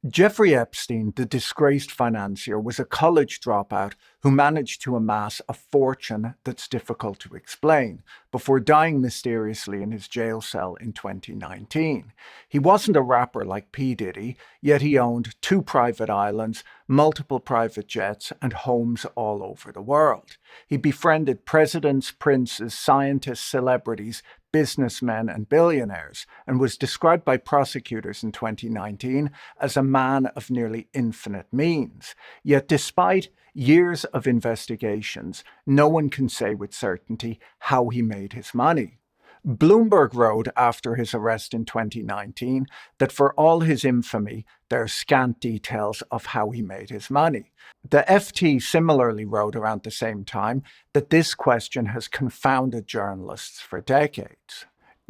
Jeffrey Epstein, the disgraced financier, was a college dropout who managed to amass a fortune that's difficult to explain before dying mysteriously in his jail cell in 2019. He wasn't a rapper like P. Diddy, yet he owned two private islands, multiple private jets, and homes all over the world. He befriended presidents, princes, scientists, celebrities, businessmen, and billionaires, and was described by prosecutors in 2019 as a man of nearly infinite means. Yet, despite years of investigations, no one can say with certainty how he made his money. Bloomberg wrote after his arrest in 2019 that for all his infamy, there are scant details of how he made his money. The FT similarly wrote around the same time that this question has confounded journalists for decades.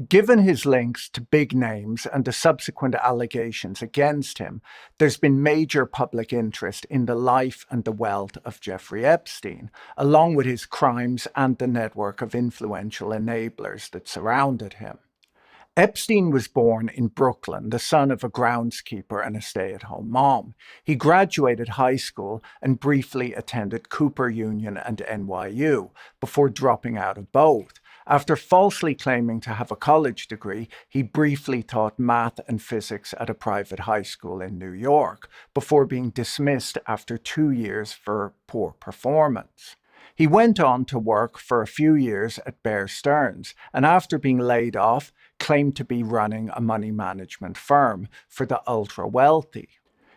Given his links to big names and the subsequent allegations against him, there's been major public interest in the life and the wealth of Jeffrey Epstein, along with his crimes and the network of influential enablers that surrounded him. Epstein was born in Brooklyn, the son of a groundskeeper and a stay-at-home mom. He graduated high school and briefly attended Cooper Union and NYU before dropping out of both. After falsely claiming to have a college degree, he briefly taught math and physics at a private high school in New York before being dismissed after 2 years for poor performance. He went on to work for a few years at Bear Stearns, and after being laid off, claimed to be running a money management firm for the ultra-wealthy.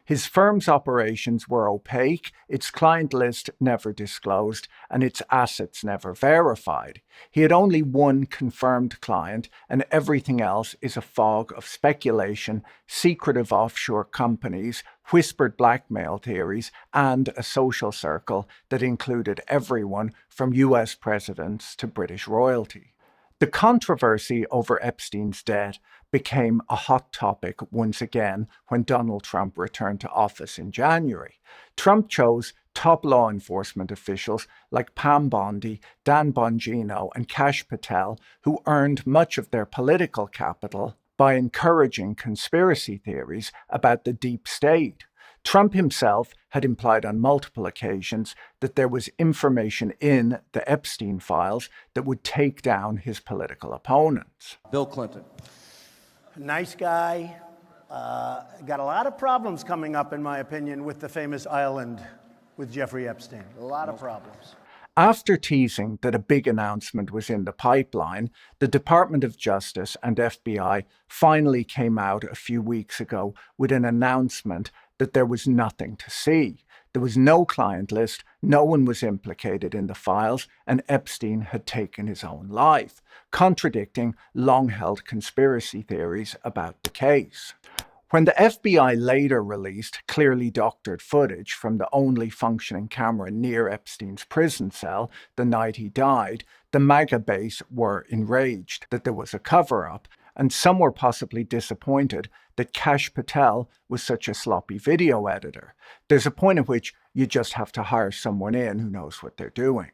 His firm's operations were opaque, its client list never disclosed, and its assets never verified. He had only one confirmed client, and everything else is a fog of speculation, secretive offshore companies, whispered blackmail theories, and a social circle that included everyone from US presidents to British royalty. The controversy over Epstein's debt became a hot topic once again when Donald Trump returned to office in January. Trump chose top law enforcement officials like Pam Bondi, Dan Bongino, and Kash Patel, who earned much of their political capital by encouraging conspiracy theories about the deep state. Trump himself had implied on multiple occasions that there was information in the Epstein files that would take down his political opponents. Bill Clinton. Nice guy. Got a lot of problems coming up, in my opinion, with the famous island with Jeffrey Epstein. A lot of problems. After teasing that a big announcement was in the pipeline, the Department of Justice and FBI finally came out a few weeks ago with an announcement that there was nothing to see. There was no client list, no one was implicated in the files, and Epstein had taken his own life, contradicting long-held conspiracy theories about the case. When the FBI later released clearly doctored footage from the only functioning camera near Epstein's prison cell the night he died, the MAGA base were enraged that there was a cover-up, and some were possibly disappointed that Kash Patel was such a sloppy video editor. There's a point at which you just have to hire someone in who knows what they're doing.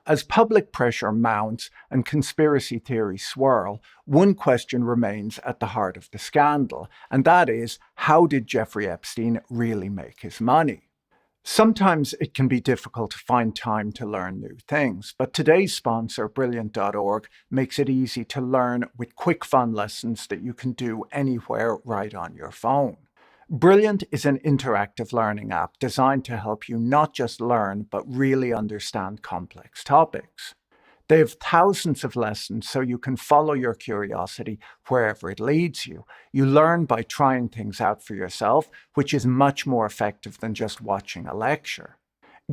As public pressure mounts and conspiracy theories swirl, one question remains at the heart of the scandal, and that is, how did Jeffrey Epstein really make his money? Sometimes it can be difficult to find time to learn new things, but today's sponsor, Brilliant.org, makes it easy to learn with quick, fun lessons that you can do anywhere right on your phone. Brilliant is an interactive learning app designed to help you not just learn, but really understand complex topics. They have thousands of lessons so you can follow your curiosity wherever it leads you. You learn by trying things out for yourself, which is much more effective than just watching a lecture.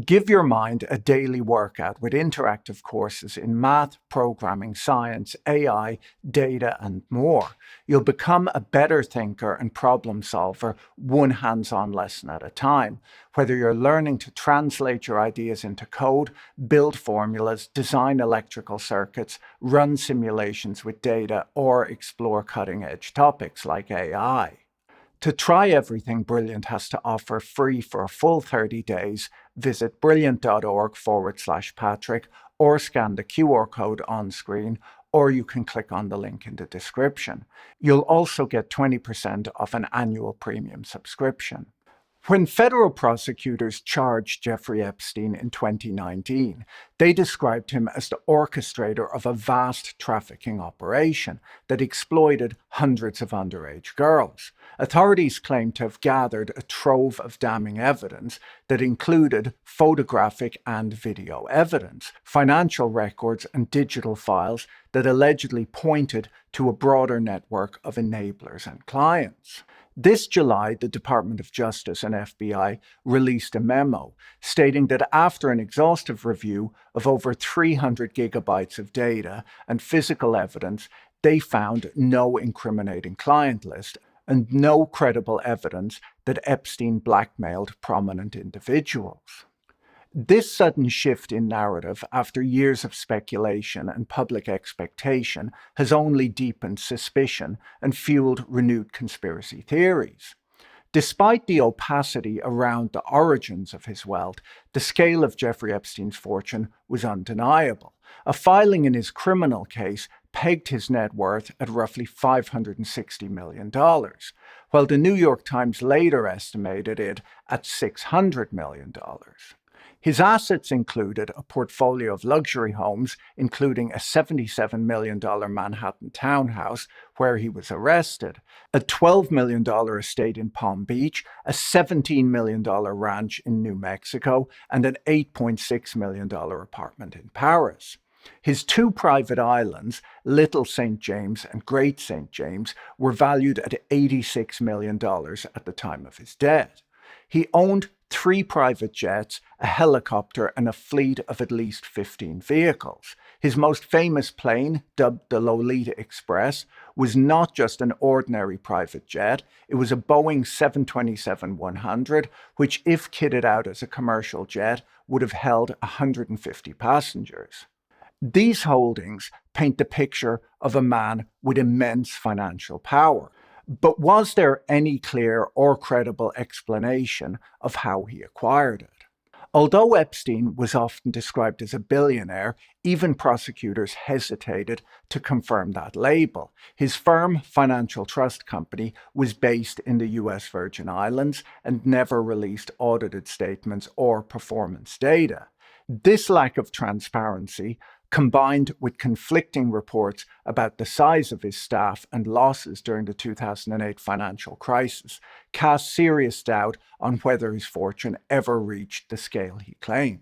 Give your mind a daily workout with interactive courses in math, programming, science, AI, data, and more. You'll become a better thinker and problem solver, one hands-on lesson at a time. Whether you're learning to translate your ideas into code, build formulas, design electrical circuits, run simulations with data, or explore cutting-edge topics like AI. To try everything Brilliant has to offer free for a full 30 days, visit brilliant.org/Patrick or scan the QR code on screen, or you can click on the link in the description. You'll also get 20% off an annual premium subscription. When federal prosecutors charged Jeffrey Epstein in 2019, they described him as the orchestrator of a vast trafficking operation that exploited hundreds of underage girls. Authorities claimed to have gathered a trove of damning evidence that included photographic and video evidence, financial records, and digital files that allegedly pointed to a broader network of enablers and clients. This July, the Department of Justice and FBI released a memo stating that after an exhaustive review of over 300 gigabytes of data and physical evidence, they found no incriminating client list and no credible evidence that Epstein blackmailed prominent individuals. This sudden shift in narrative after years of speculation and public expectation has only deepened suspicion and fueled renewed conspiracy theories. Despite the opacity around the origins of his wealth, the scale of Jeffrey Epstein's fortune was undeniable. A filing in his criminal case pegged his net worth at roughly $560 million, while the New York Times later estimated it at $600 million. His assets included a portfolio of luxury homes, including a $77 million Manhattan townhouse where he was arrested, a $12 million estate in Palm Beach, a $17 million ranch in New Mexico, and an $8.6 million apartment in Paris. His two private islands, Little St. James and Great St. James, were valued at $86 million at the time of his death. He owned 3 private jets, a helicopter, and a fleet of at least 15 vehicles. His most famous plane, dubbed the Lolita Express, was not just an ordinary private jet. It was a Boeing 727-100, which, if kitted out as a commercial jet, would have held 150 passengers. These holdings paint the picture of a man with immense financial power. But was there any clear or credible explanation of how he acquired it? Although Epstein was often described as a billionaire, even prosecutors hesitated to confirm that label. His firm, Financial Trust Company, was based in the US Virgin Islands and never released audited statements or performance data. This lack of transparency, combined with conflicting reports about the size of his staff and losses during the 2008 financial crisis, cast serious doubt on whether his fortune ever reached the scale he claimed.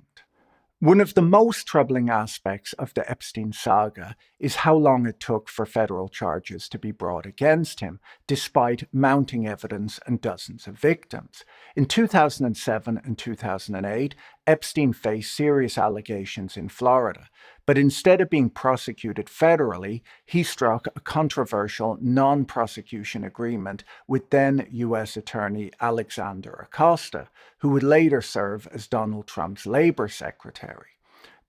One of the most troubling aspects of the Epstein saga is how long it took for federal charges to be brought against him, despite mounting evidence and dozens of victims. In 2007 and 2008, Epstein faced serious allegations in Florida, but instead of being prosecuted federally, he struck a controversial non-prosecution agreement with then U.S. Attorney Alexander Acosta, who would later serve as Donald Trump's labor secretary.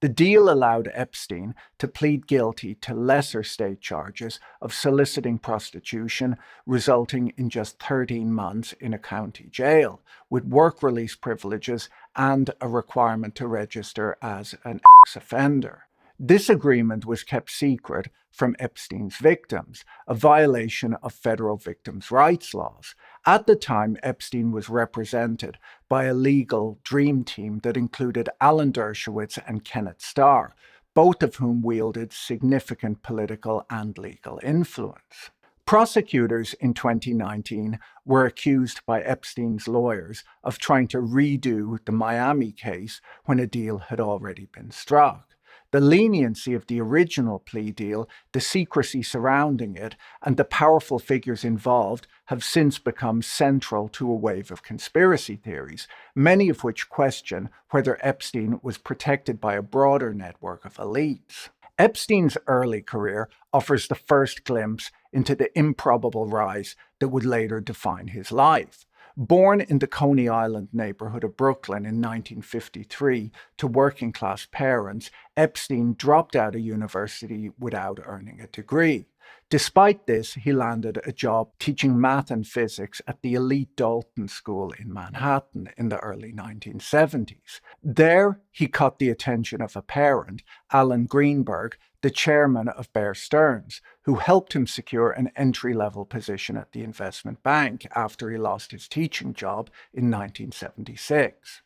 The deal allowed Epstein to plead guilty to lesser state charges of soliciting prostitution, resulting in just 13 months in a county jail, with work release privileges and a requirement to register as an ex-offender. This agreement was kept secret from Epstein's victims, a violation of federal victims' rights laws. At the time, Epstein was represented by a legal dream team that included Alan Dershowitz and Kenneth Starr, both of whom wielded significant political and legal influence. Prosecutors in 2019 were accused by Epstein's lawyers of trying to redo the Miami case when a deal had already been struck. The leniency of the original plea deal, the secrecy surrounding it, and the powerful figures involved have since become central to a wave of conspiracy theories, many of which question whether Epstein was protected by a broader network of elites. Epstein's early career offers the first glimpse into the improbable rise that would later define his life. Born in the Coney Island neighborhood of Brooklyn in 1953 to working-class parents, Epstein dropped out of university without earning a degree. Despite this, he landed a job teaching math and physics at the elite Dalton School in Manhattan in the early 1970s. There, he caught the attention of a parent, Alan Greenberg, the chairman of Bear Stearns, who helped him secure an entry-level position at the investment bank after he lost his teaching job in 1976.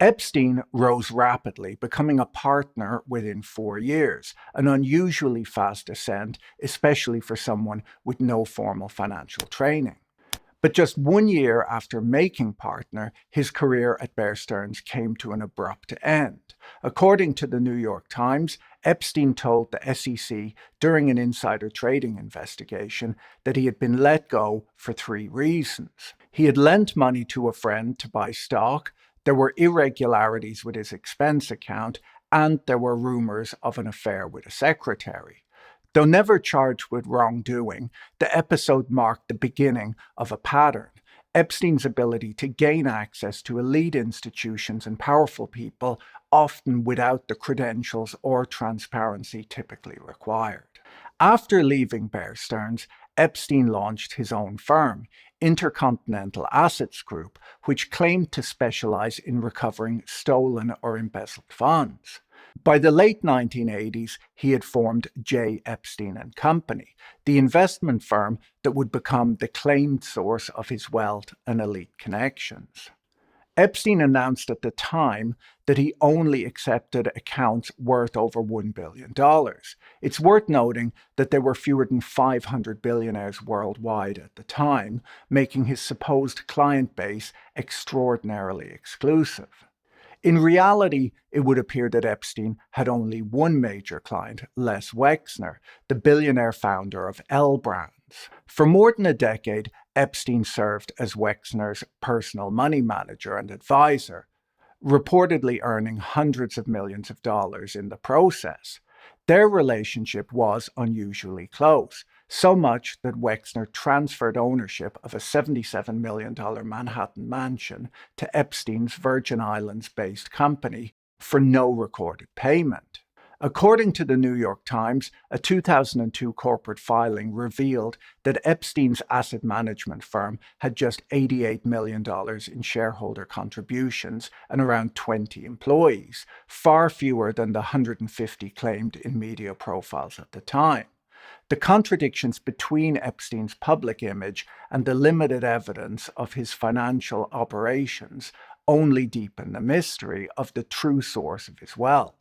Epstein rose rapidly, becoming a partner within 4 years, an unusually fast ascent, especially for someone with no formal financial training. But just 1 year after making partner, his career at Bear Stearns came to an abrupt end. According to the New York Times, Epstein told the SEC during an insider trading investigation that he had been let go for 3 reasons. He had lent money to a friend to buy stock, there were irregularities with his expense account, and there were rumors of an affair with a secretary. Though never charged with wrongdoing, the episode marked the beginning of a pattern. Epstein's ability to gain access to elite institutions and powerful people, often without the credentials or transparency typically required. After leaving Bear Stearns, Epstein launched his own firm, Intercontinental Assets Group, which claimed to specialize in recovering stolen or embezzled funds. By the late 1980s, he had formed J. Epstein and Company, the investment firm that would become the claimed source of his wealth and elite connections. Epstein announced at the time that he only accepted accounts worth over $1 billion. It's worth noting that there were fewer than 500 billionaires worldwide at the time, making his supposed client base extraordinarily exclusive. In reality, it would appear that Epstein had only one major client, Les Wexner, the billionaire founder of L Brands. For more than a decade, Epstein served as Wexner's personal money manager and advisor, reportedly earning hundreds of millions of dollars in the process. Their relationship was unusually close, so much that Wexner transferred ownership of a $77 million Manhattan mansion to Epstein's Virgin Islands-based company for no recorded payment. According to the New York Times, a 2002 corporate filing revealed that Epstein's asset management firm had just $88 million in shareholder contributions and around 20 employees, far fewer than the 150 claimed in media profiles at the time. The contradictions between Epstein's public image and the limited evidence of his financial operations only deepen the mystery of the true source of his wealth.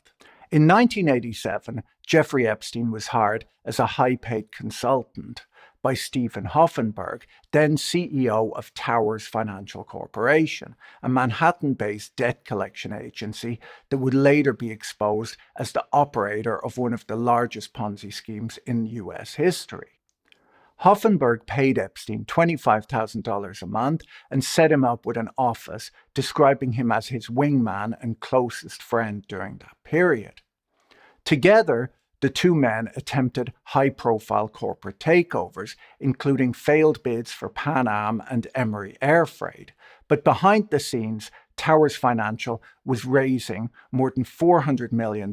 In 1987, Jeffrey Epstein was hired as a high-paid consultant by Stephen Hoffenberg, then CEO of Towers Financial Corporation, a Manhattan-based debt collection agency that would later be exposed as the operator of one of the largest Ponzi schemes in U.S. history. Hoffenberg paid Epstein $25,000 a month and set him up with an office, describing him as his wingman and closest friend during that period. Together, the two men attempted high-profile corporate takeovers, including failed bids for Pan Am and Emery Air Freight. But behind the scenes, Towers Financial was raising more than $400 million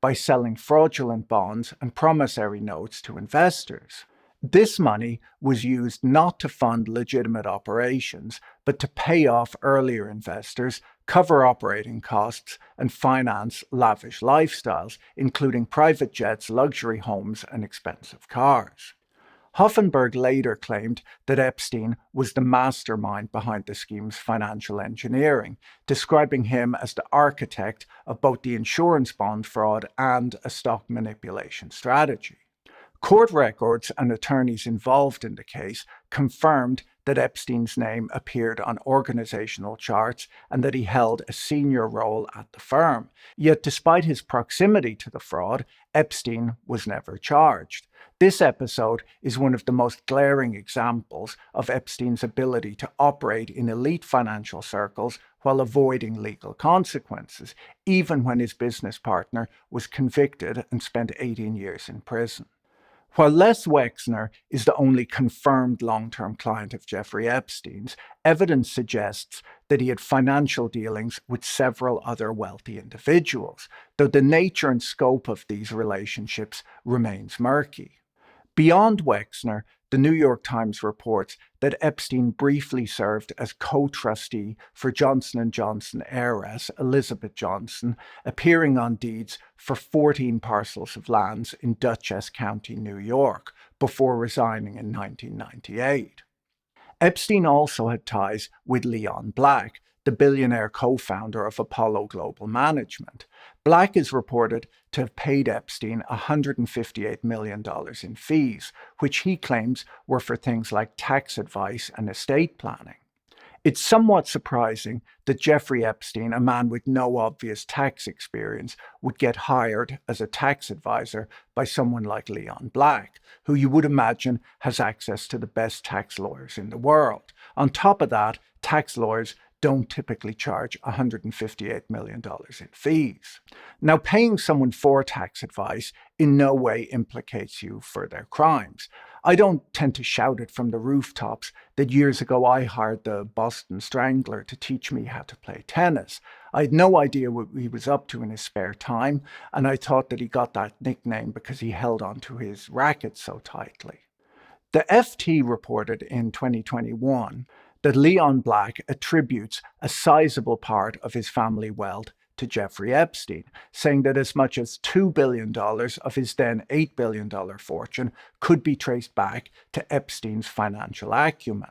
by selling fraudulent bonds and promissory notes to investors. This money was used not to fund legitimate operations, but to pay off earlier investors, cover operating costs, and finance lavish lifestyles, including private jets, luxury homes, and expensive cars. Hoffenberg later claimed that Epstein was the mastermind behind the scheme's financial engineering, describing him as the architect of both the insurance bond fraud and a stock manipulation strategy. Court records and attorneys involved in the case confirmed that Epstein's name appeared on organizational charts and that he held a senior role at the firm. Yet despite his proximity to the fraud, Epstein was never charged. This episode is one of the most glaring examples of Epstein's ability to operate in elite financial circles while avoiding legal consequences, even when his business partner was convicted and spent 18 years in prison. While Les Wexner is the only confirmed long-term client of Jeffrey Epstein's, evidence suggests that he had financial dealings with several other wealthy individuals, though the nature and scope of these relationships remains murky. Beyond Wexner, the New York Times reports that Epstein briefly served as co-trustee for Johnson & Johnson heiress Elizabeth Johnson, appearing on deeds for 14 parcels of lands in Dutchess County, New York, before resigning in 1998. Epstein also had ties with Leon Black, the billionaire co-founder of Apollo Global Management. Black is reported to have paid Epstein $158 million in fees, which he claims were for things like tax advice and estate planning. It's somewhat surprising that Jeffrey Epstein, a man with no obvious tax experience, would get hired as a tax advisor by someone like Leon Black, who you would imagine has access to the best tax lawyers in the world. On top of that, tax lawyers don't typically charge $158 million in fees. Now, paying someone for tax advice in no way implicates you for their crimes. I don't tend to shout it from the rooftops that years ago I hired the Boston Strangler to teach me how to play tennis. I had no idea what he was up to in his spare time, and I thought that he got that nickname because he held onto his racket so tightly. The FT reported in 2021 that Leon Black attributes a sizable part of his family wealth to Jeffrey Epstein, saying that as much as $2 billion of his then $8 billion fortune could be traced back to Epstein's financial acumen.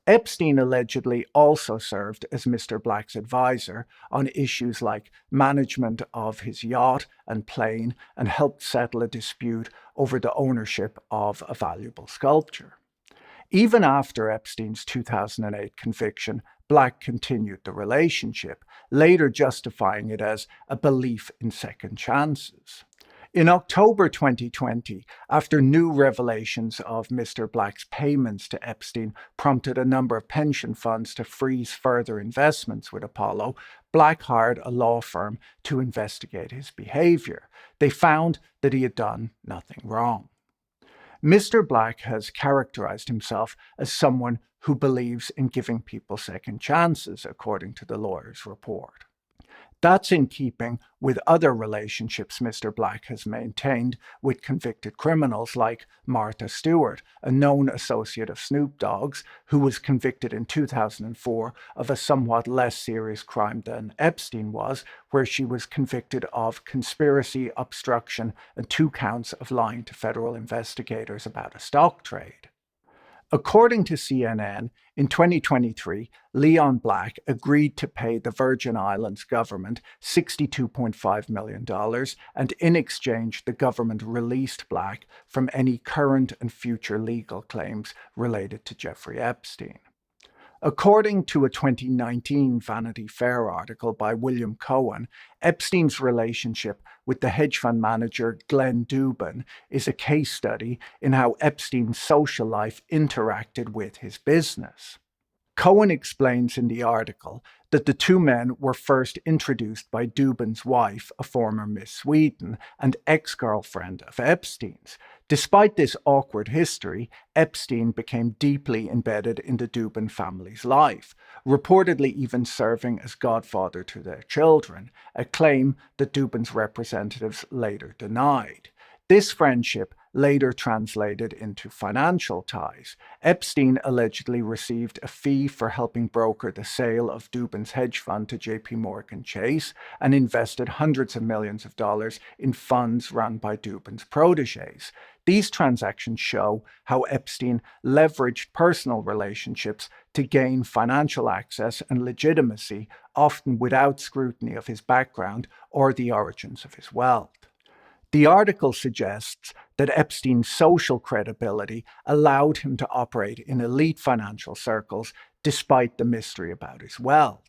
Epstein allegedly also served as Mr. Black's advisor on issues like management of his yacht and plane and helped settle a dispute over the ownership of a valuable sculpture. Even after Epstein's 2008 conviction, Black continued the relationship, later justifying it as a belief in second chances. In October 2020, after new revelations of Mr. Black's payments to Epstein prompted a number of pension funds to freeze further investments with Apollo, Black hired a law firm to investigate his behavior. They found that he had done nothing wrong. Mr. Black has characterized himself as someone who believes in giving people second chances, according to the lawyer's report. That's in keeping with other relationships Mr. Black has maintained with convicted criminals like Martha Stewart, a known associate of Snoop Dogg's, who was convicted in 2004 of a somewhat less serious crime than Epstein was, where she was convicted of conspiracy, obstruction, and 2 counts of lying to federal investigators about a stock trade. According to CNN, in 2023, Leon Black agreed to pay the Virgin Islands government $62.5 million, and in exchange, the government released Black from any current and future legal claims related to Jeffrey Epstein. According to a 2019 Vanity Fair article by William Cohen, Epstein's relationship with the hedge fund manager Glenn Dubin is a case study in how Epstein's social life interacted with his business. Cohen explains in the article that the two men were first introduced by Dubin's wife, a former Miss Sweden, and ex-girlfriend of Epstein's. Despite this awkward history, Epstein became deeply embedded in the Dubin family's life, reportedly even serving as godfather to their children, a claim that Dubin's representatives later denied. This friendship later translated into financial ties. Epstein allegedly received a fee for helping broker the sale of Dubin's hedge fund to JP Morgan Chase and invested hundreds of millions of dollars in funds run by Dubin's protégés. These transactions show how Epstein leveraged personal relationships to gain financial access and legitimacy, often without scrutiny of his background or the origins of his wealth. The article suggests that Epstein's social credibility allowed him to operate in elite financial circles despite the mystery about his wealth.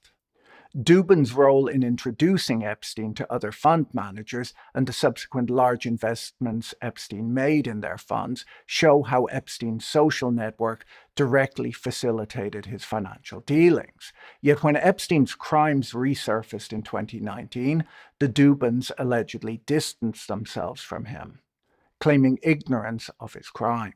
Dubin's role in introducing Epstein to other fund managers and the subsequent large investments Epstein made in their funds show how Epstein's social network directly facilitated his financial dealings. Yet when Epstein's crimes resurfaced in 2019, the Dubins allegedly distanced themselves from him, claiming ignorance of his crimes.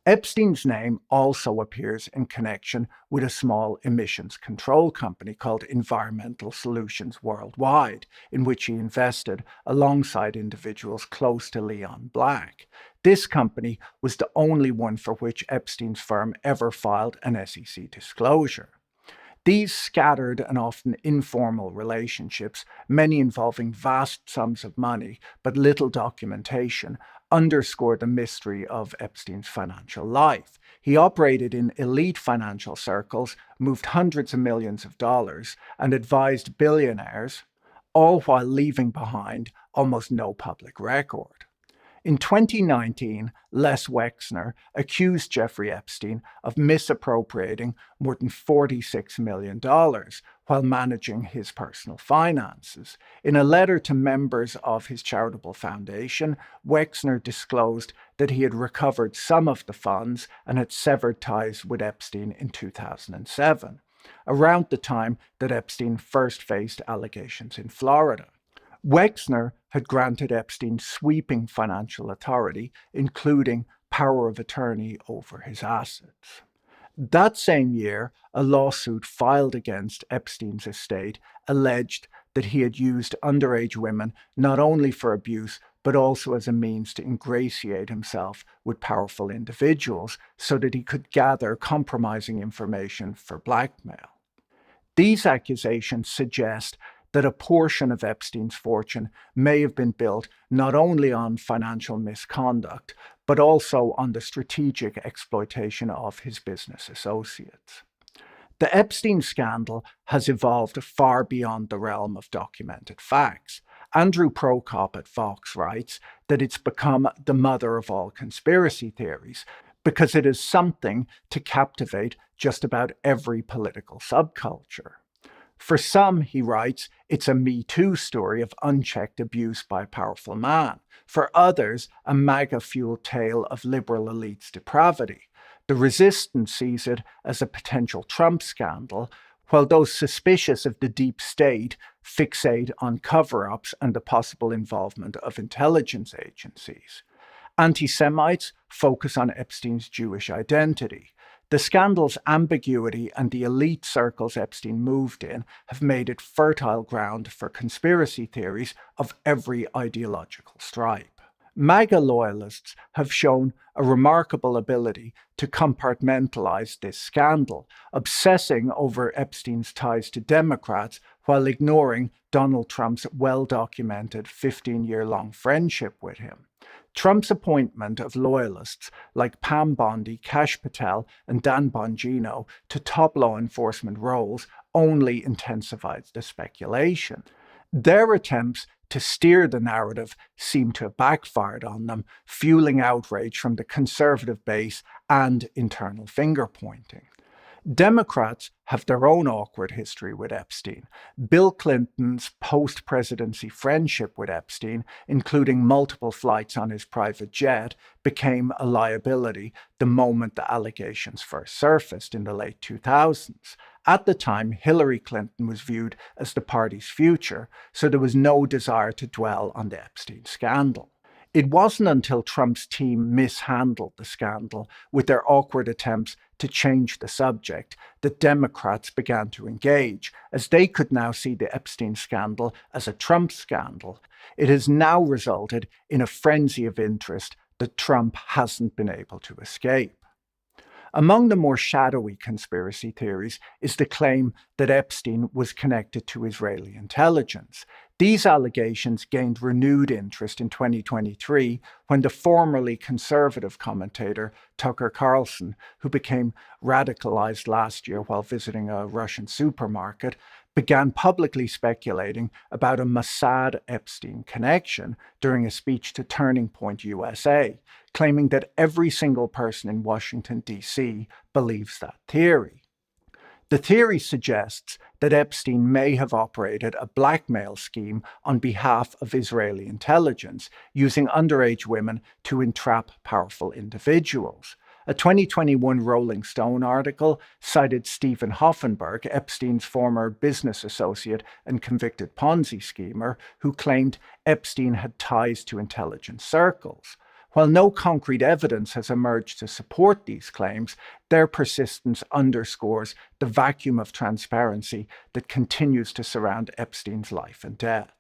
Epstein's name also appears in connection with a small emissions control company called Environmental Solutions Worldwide, in which he invested alongside individuals close to Leon Black. This company was the only one for which Epstein's firm ever filed an SEC disclosure. These scattered and often informal relationships, many involving vast sums of money but little documentation, underscore the mystery of Epstein's financial life. He operated in elite financial circles, moved hundreds of millions of dollars, and advised billionaires, all while leaving behind almost no public record. In 2019, Les Wexner accused Jeffrey Epstein of misappropriating more than $46 million while managing his personal finances. In a letter to members of his charitable foundation, Wexner disclosed that he had recovered some of the funds and had severed ties with Epstein in 2007, around the time that Epstein first faced allegations in Florida. Wexner had granted Epstein sweeping financial authority, including power of attorney over his assets. That same year, a lawsuit filed against Epstein's estate alleged that he had used underage women not only for abuse, but also as a means to ingratiate himself with powerful individuals so that he could gather compromising information for blackmail. These accusations suggest that a portion of Epstein's fortune may have been built not only on financial misconduct, but also on the strategic exploitation of his business associates. The Epstein scandal has evolved far beyond the realm of documented facts. Andrew Prokop at Vox writes that it's become the mother of all conspiracy theories because it is something to captivate just about every political subculture. For some, he writes, it's a Me Too story of unchecked abuse by a powerful man. For others, a MAGA-fueled tale of liberal elites' depravity. The resistance sees it as a potential Trump scandal, while those suspicious of the deep state fixate on cover-ups and the possible involvement of intelligence agencies. Anti-Semites focus on Epstein's Jewish identity. The scandal's ambiguity and the elite circles Epstein moved in have made it fertile ground for conspiracy theories of every ideological stripe. MAGA loyalists have shown a remarkable ability to compartmentalize this scandal, obsessing over Epstein's ties to Democrats while ignoring Donald Trump's well-documented 15-year-long friendship with him. Trump's appointment of loyalists like Pam Bondi, Kash Patel, and Dan Bongino to top law enforcement roles only intensified the speculation. Their attempts to steer the narrative seem to have backfired on them, fueling outrage from the conservative base and internal finger-pointing. Democrats have their own awkward history with Epstein. Bill Clinton's post-presidency friendship with Epstein, including multiple flights on his private jet, became a liability the moment the allegations first surfaced in the late 2000s. At the time, Hillary Clinton was viewed as the party's future, so there was no desire to dwell on the Epstein scandal. It wasn't until Trump's team mishandled the scandal with their awkward attempts to change the subject that Democrats began to engage, as they could now see the Epstein scandal as a Trump scandal. It has now resulted in a frenzy of interest that Trump hasn't been able to escape. Among the more shadowy conspiracy theories is the claim that Epstein was connected to Israeli intelligence. These allegations gained renewed interest in 2023 when the formerly conservative commentator Tucker Carlson, who became radicalized last year while visiting a Russian supermarket, began publicly speculating about a Mossad-Epstein connection during a speech to Turning Point USA, claiming that every single person in Washington, D.C. believes that theory. The theory suggests that Epstein may have operated a blackmail scheme on behalf of Israeli intelligence, using underage women to entrap powerful individuals. A 2021 Rolling Stone article cited Stephen Hoffenberg, Epstein's former business associate and convicted Ponzi schemer, who claimed Epstein had ties to intelligence circles. While no concrete evidence has emerged to support these claims, their persistence underscores the vacuum of transparency that continues to surround Epstein's life and death.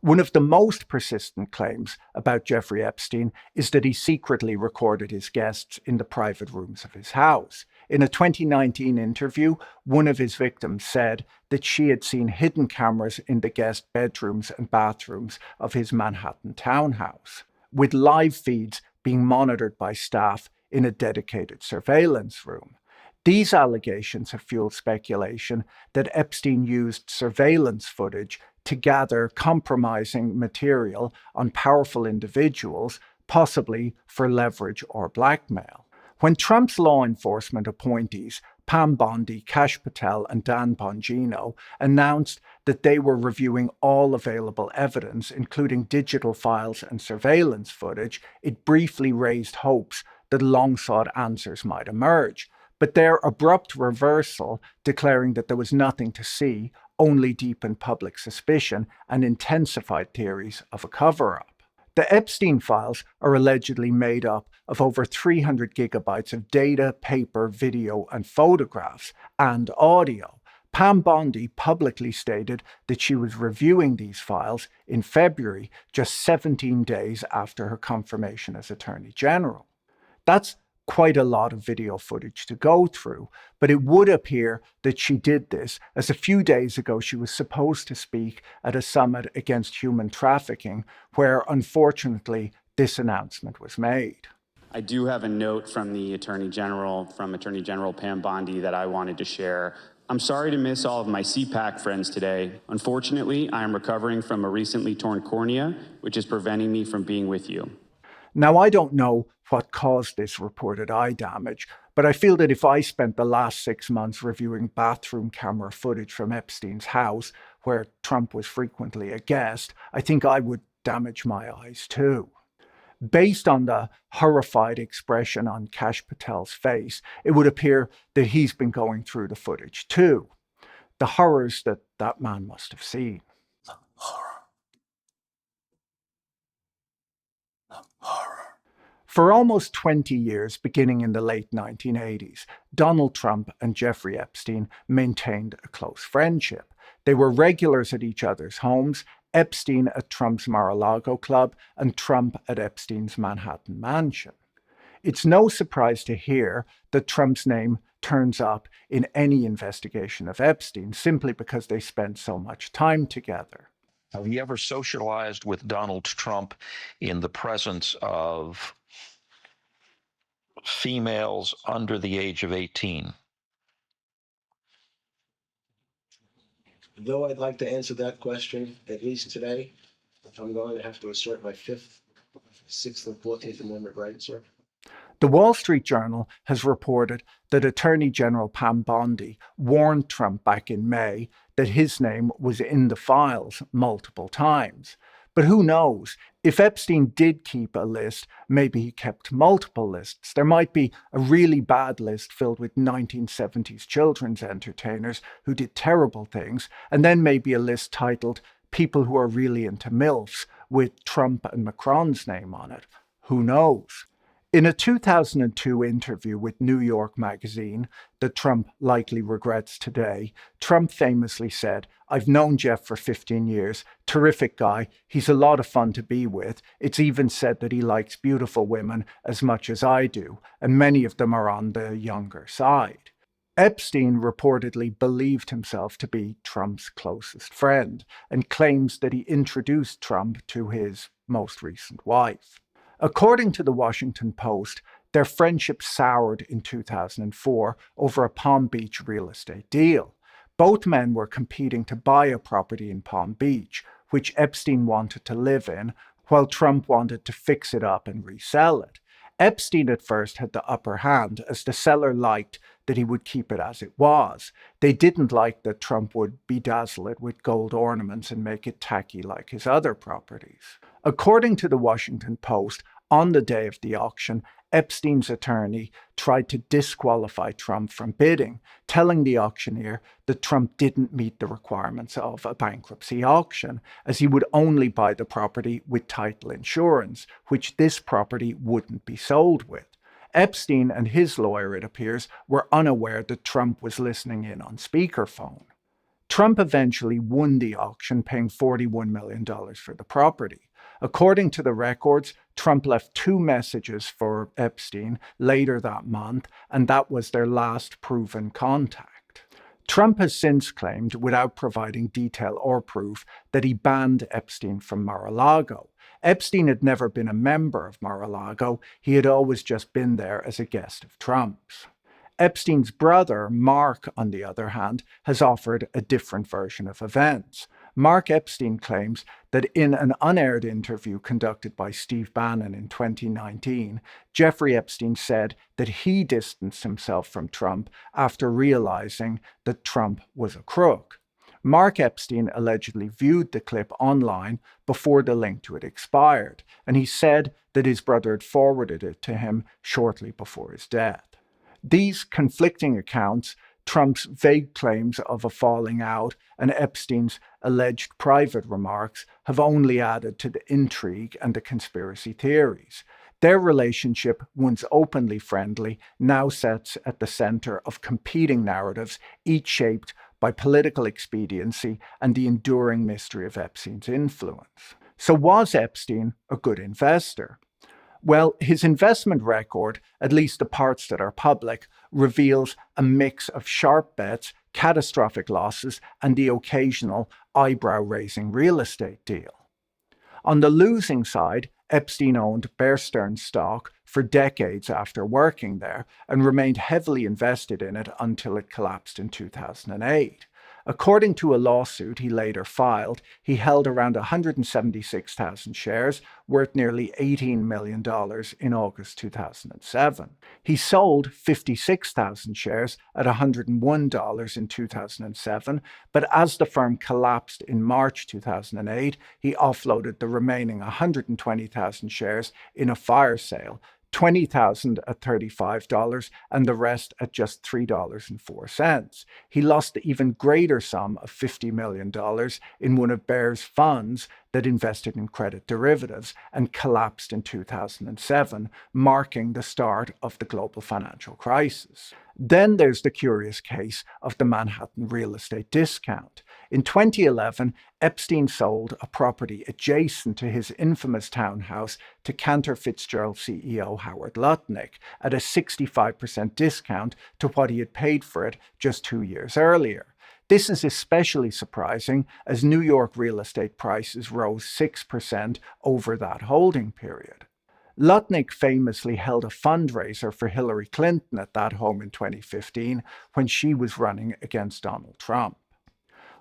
One of the most persistent claims about Jeffrey Epstein is that he secretly recorded his guests in the private rooms of his house. In a 2019 interview, one of his victims said that she had seen hidden cameras in the guest bedrooms and bathrooms of his Manhattan townhouse, with live feeds being monitored by staff in a dedicated surveillance room. These allegations have fueled speculation that Epstein used surveillance footage to gather compromising material on powerful individuals, possibly for leverage or blackmail. When Trump's law enforcement appointees, Pam Bondi, Kash Patel, and Dan Bongino, announced that they were reviewing all available evidence, including digital files and surveillance footage, it briefly raised hopes that long-sought answers might emerge. But their abrupt reversal, declaring that there was nothing to see, only deepened public suspicion and intensified theories of a cover-up. The Epstein files are allegedly made up of over 300 gigabytes of data, paper, video, and photographs, and audio. Pam Bondi publicly stated that she was reviewing these files in February, just 17 days after her confirmation as Attorney General. That's quite a lot of video footage to go through, but it would appear that she did this as a few days ago she was supposed to speak at a summit against human trafficking, where unfortunately this announcement was made. I do have a note from the Attorney General, from Attorney General Pam Bondi, that I wanted to share. I'm sorry to miss all of my CPAC friends today. Unfortunately, I am recovering from a recently torn cornea, which is preventing me from being with you. Now, I don't know what caused this reported eye damage, but I feel that if I spent the last 6 months reviewing bathroom camera footage from Epstein's house, where Trump was frequently a guest, I think I would damage my eyes too. Based on the horrified expression on Kash Patel's face, it would appear that he's been going through the footage too. The horrors that that man must have seen. Horror. For almost 20 years, beginning in the late 1980s, Donald Trump and Jeffrey Epstein maintained a close friendship. They were regulars at each other's homes, Epstein at Trump's Mar-a-Lago club and Trump at Epstein's Manhattan mansion. It's no surprise to hear that Trump's name turns up in any investigation of Epstein simply because they spent so much time together. Have you ever socialized with Donald Trump in the presence of females under the age of 18? Though I'd like to answer that question, at least today, I'm going to have to assert my 5th, 6th, and 14th Amendment rights, sir. The Wall Street Journal has reported that Attorney General Pam Bondi warned Trump back in May that his name was in the files multiple times. But who knows? If Epstein did keep a list, maybe he kept multiple lists. There might be a really bad list filled with 1970s children's entertainers who did terrible things, and then maybe a list titled People Who Are Really Into MILFs with Trump and Macron's name on it. Who knows? In a 2002 interview with New York Magazine that Trump likely regrets today, Trump famously said, "I've known Jeff for 15 years, terrific guy, he's a lot of fun to be with. It's even said that he likes beautiful women as much as I do, and many of them are on the younger side." Epstein reportedly believed himself to be Trump's closest friend and claims that he introduced Trump to his most recent wife. According to the Washington Post, their friendship soured in 2004 over a Palm Beach real estate deal. Both men were competing to buy a property in Palm Beach, which Epstein wanted to live in, while Trump wanted to fix it up and resell it. Epstein at first had the upper hand, as the seller liked that he would keep it as it was. They didn't like that Trump would bedazzle it with gold ornaments and make it tacky like his other properties. According to the Washington Post, on the day of the auction, Epstein's attorney tried to disqualify Trump from bidding, telling the auctioneer that Trump didn't meet the requirements of a bankruptcy auction, as he would only buy the property with title insurance, which this property wouldn't be sold with. Epstein and his lawyer, it appears, were unaware that Trump was listening in on speakerphone. Trump eventually won the auction, paying $41 million for the property. According to the records, Trump left 2 messages for Epstein later that month, and that was their last proven contact. Trump has since claimed, without providing detail or proof, that he banned Epstein from Mar-a-Lago. Epstein had never been a member of Mar-a-Lago. He had always just been there as a guest of Trump's. Epstein's brother, Mark, on the other hand, has offered a different version of events. Mark Epstein claims that in an unaired interview conducted by Steve Bannon in 2019, Jeffrey Epstein said that he distanced himself from Trump after realizing that Trump was a crook. Mark Epstein allegedly viewed the clip online before the link to it expired, and he said that his brother had forwarded it to him shortly before his death. These conflicting accounts, Trump's vague claims of a falling out, and Epstein's alleged private remarks have only added to the intrigue and the conspiracy theories. Their relationship, once openly friendly, now sits at the center of competing narratives, each shaped by political expediency and the enduring mystery of Epstein's influence. So was Epstein a good investor? Well, his investment record, at least the parts that are public, reveals a mix of sharp bets, catastrophic losses, and the occasional eyebrow-raising real estate deal. On the losing side, Epstein owned Bear Stearns stock for decades after working there and remained heavily invested in it until it collapsed in 2008. According to a lawsuit he later filed, he held around 176,000 shares, worth nearly $18 million in August 2007. He sold 56,000 shares at $101 in 2007, but as the firm collapsed in March 2008, he offloaded the remaining 120,000 shares in a fire sale, 20,000 at $35 and the rest at just $3.04. He lost the even greater sum of $50 million in one of Bear's funds that invested in credit derivatives and collapsed in 2007, marking the start of the global financial crisis. Then there's the curious case of the Manhattan real estate discount. In 2011, Epstein sold a property adjacent to his infamous townhouse to Cantor Fitzgerald CEO Howard Lutnick at a 65% discount to what he had paid for it just 2 years earlier. This is especially surprising as New York real estate prices rose 6% over that holding period. Lutnick famously held a fundraiser for Hillary Clinton at that home in 2015 when she was running against Donald Trump.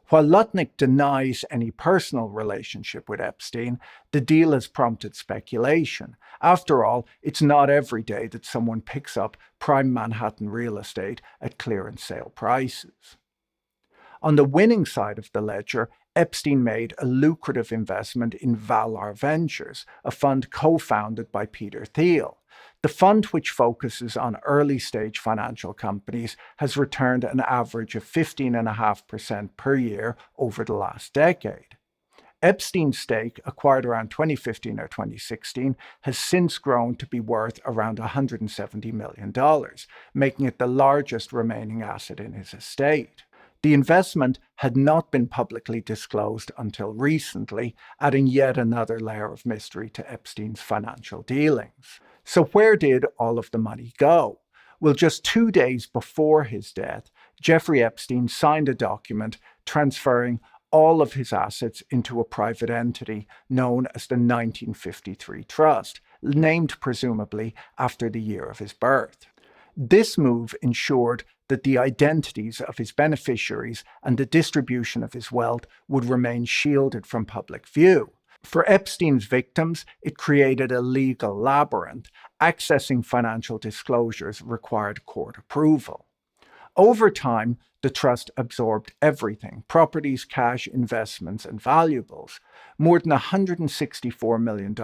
While Lutnick denies any personal relationship with Epstein, the deal has prompted speculation. After all, it's not every day that someone picks up prime Manhattan real estate at clearance sale prices. On the winning side of the ledger, Epstein made a lucrative investment in Valar Ventures, a fund co-founded by Peter Thiel. The fund, which focuses on early-stage financial companies, has returned an average of 15.5% per year over the last decade. Epstein's stake, acquired around 2015 or 2016, has since grown to be worth around $170 million, making it the largest remaining asset in his estate. The investment had not been publicly disclosed until recently, adding yet another layer of mystery to Epstein's financial dealings. So where did all of the money go? Well, just 2 days before his death, Jeffrey Epstein signed a document transferring all of his assets into a private entity known as the 1953 Trust, named presumably after the year of his birth. This move ensured that the identities of his beneficiaries and the distribution of his wealth would remain shielded from public view. For Epstein's victims, it created a legal labyrinth. Accessing financial disclosures required court approval. Over time, the trust absorbed everything: properties, cash, investments, and valuables. More than $164 million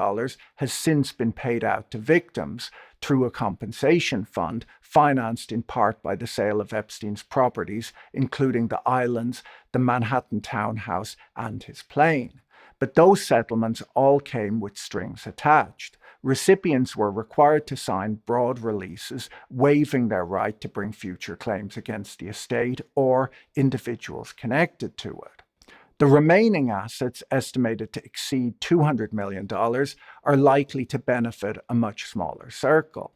has since been paid out to victims through a compensation fund financed in part by the sale of Epstein's properties, including the islands, the Manhattan townhouse, and his plane. But those settlements all came with strings attached. recipients were required to sign broad releases waiving their right to bring future claims against the estate or individuals connected to it. The remaining assets, estimated to exceed $200 million, are likely to benefit a much smaller circle.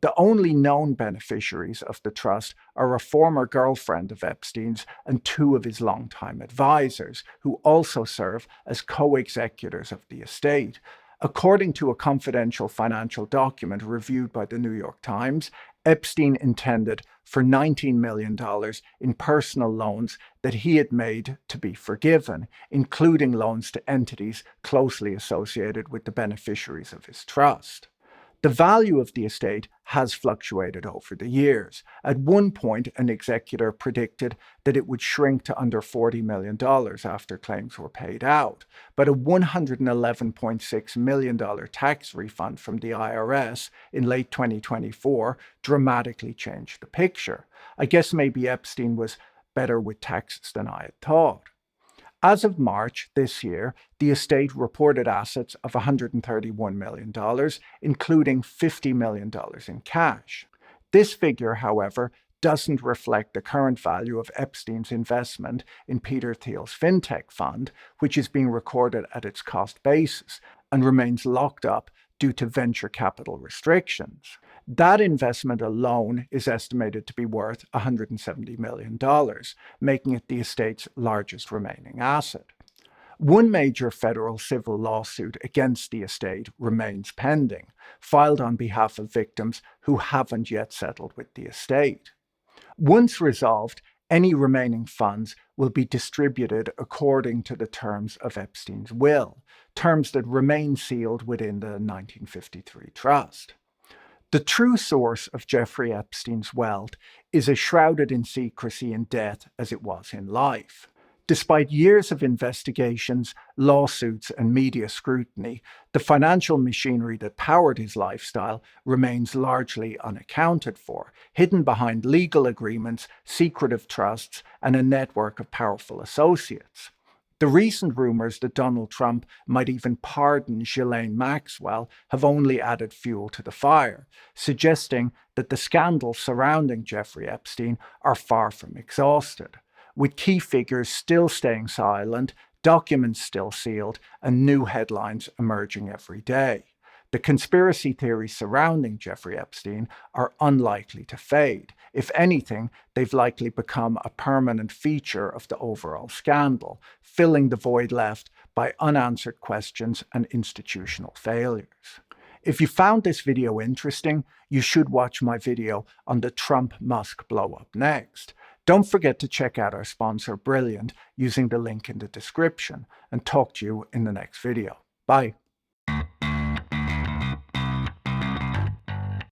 The only known beneficiaries of the trust are a former girlfriend of Epstein's and two of his longtime advisors, who also serve as co-executors of the estate. According to a confidential financial document reviewed by the New York Times, Epstein intended for $19 million in personal loans that he had made to be forgiven, including loans to entities closely associated with the beneficiaries of his trust. The value of the estate has fluctuated over the years. At one point, an executor predicted that it would shrink to under $40 million after claims were paid out, but a $111.6 million tax refund from the IRS in late 2024 dramatically changed the picture. I guess maybe Epstein was better with taxes than I had thought. As of March this year, the estate reported assets of $131 million, including $50 million in cash. This figure, however, doesn't reflect the current value of Epstein's investment in Peter Thiel's fintech fund, which is being recorded at its cost basis and remains locked up due to venture capital restrictions. That investment alone is estimated to be worth $170 million, making it the estate's largest remaining asset. One major federal civil lawsuit against the estate remains pending, filed on behalf of victims who haven't yet settled with the estate. Once resolved, any remaining funds will be distributed according to the terms of Epstein's will, terms that remain sealed within the 1953 trust. The true source of Jeffrey Epstein's wealth is as shrouded in secrecy in death as it was in life. Despite years of investigations, lawsuits, and media scrutiny, the financial machinery that powered his lifestyle remains largely unaccounted for, hidden behind legal agreements, secretive trusts, and a network of powerful associates. The recent rumors that Donald Trump might even pardon Ghislaine Maxwell have only added fuel to the fire, suggesting that the scandals surrounding Jeffrey Epstein are far from exhausted, with key figures still staying silent, documents still sealed, and new headlines emerging every day. The conspiracy theories surrounding Jeffrey Epstein are unlikely to fade. If anything, they've likely become a permanent feature of the overall scandal, filling the void left by unanswered questions and institutional failures. If you found this video interesting, you should watch my video on the Trump-Musk blow-up next. Don't forget to check out our sponsor, Brilliant, using the link in the description, and talk to you in the next video. Bye.